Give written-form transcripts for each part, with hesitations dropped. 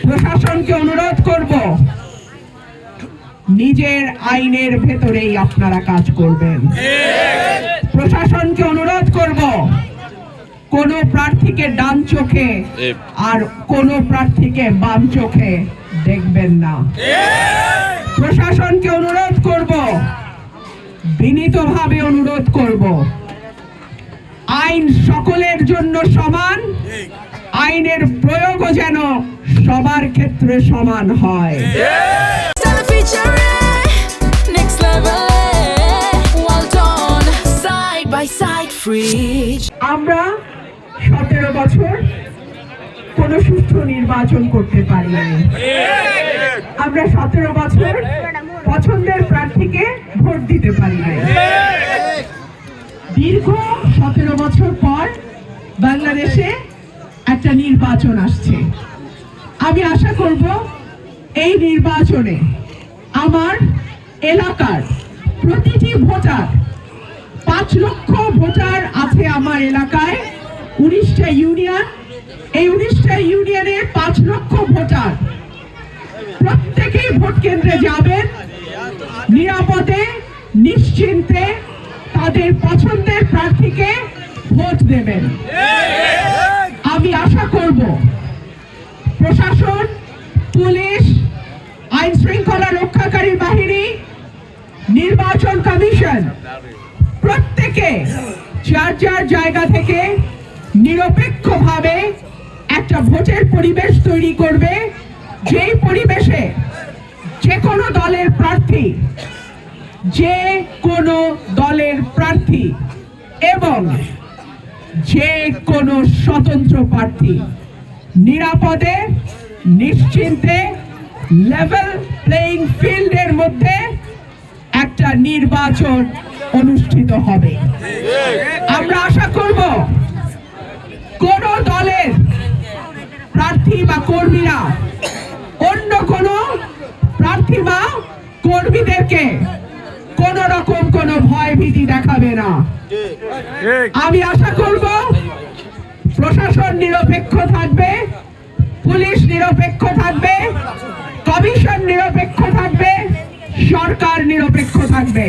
প্রশাসনকে অনুরোধ করব, নিজের আইনের ভেতরেই আপনারা কাজ করবেন। প্রশাসনকে অনুরোধ করব, কোন প্রার্থীকে ডান চোখে আর কোন প্রার্থীকে বাম চোখে দেখবেন না। প্রশাসনকে অনুরোধ করব, বিনীতভাবে অনুরোধ করব, আইন সকলের জন্য সমান, আইনের প্রয়োগও যেন সবার ক্ষেত্রে সমান হয়। আমরা 17 বছর কোন সুষ্ঠু নির্বাচন করতে পারি নাই। আমরা 17 বছর পছন্দের প্রার্থীকে ভোট দিতে পারি নাই। দীর্ঘ 17 বছর পর বাংলাদেশে একটা নির্বাচন আসছে। আমি আশা করব এই নির্বাচনে আমার এলাকার প্রতিটি ভোটার, 5 লক্ষ ভোটার আছে আমার এলাকায়, 19টা ইউনিয়ন, এই 19টা ইউনিয়নের 5 লক্ষ ভোটার প্রত্যেকেই ভোট কেন্দ্রে যাবেন, নিরাপদে নিশ্চিন্তে তাদের পছন্দের প্রার্থীকে ভোট দেবেন। আমি আশা করব প্রশাসন, পুলিশ, আইন শৃঙ্খলা রক্ষাকারী বাহিনী, নির্বাচন কমিশন প্রত্যেকে যার যার জায়গা থেকে নিরপেক্ষভাবে একটা ভোটের পরিবেশ তৈরি করবে, যেই পরিবেশে যে কোনো দলের প্রার্থী এবং যে কোনো স্বতন্ত্র প্রার্থী নিরাপদে নিশ্চিন্তে লেভেল প্লেইং ফিল্ডের মধ্যে একটা নির্বাচন অনুষ্ঠিত হবে। আমরা আশা করব কোন দলের প্রার্থী বা কর্মীরা অন্য কোন প্রার্থী বা কর্মীদেরকে কোন রকম কোন ভয় ভীতি দেখাবে না। আমি আশা করব প্রশাসন নিরপেক্ষ থাকবে, পুলিশ নিরপেক্ষ থাকবে, কমিশন নিরপেক্ষ থাকবে, সরকার নিরপেক্ষ থাকবে।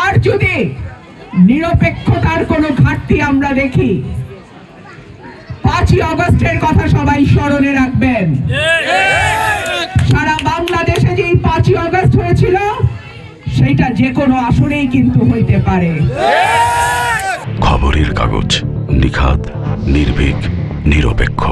আর যদি নিরপেক্ষতার কোনো ঘাটতি আমরা দেখি, 5ই আগস্টের কথা সবাই স্মরণে রাখবেন। সারা বাংলাদেশে যেই 5ই আগস্ট হয়েছিল সেটা যে কোনো আসরেই কিন্তু হইতে পারে। খবরের কাগজ, নিখাত, নির্ভীক, নিরপেক্ষ।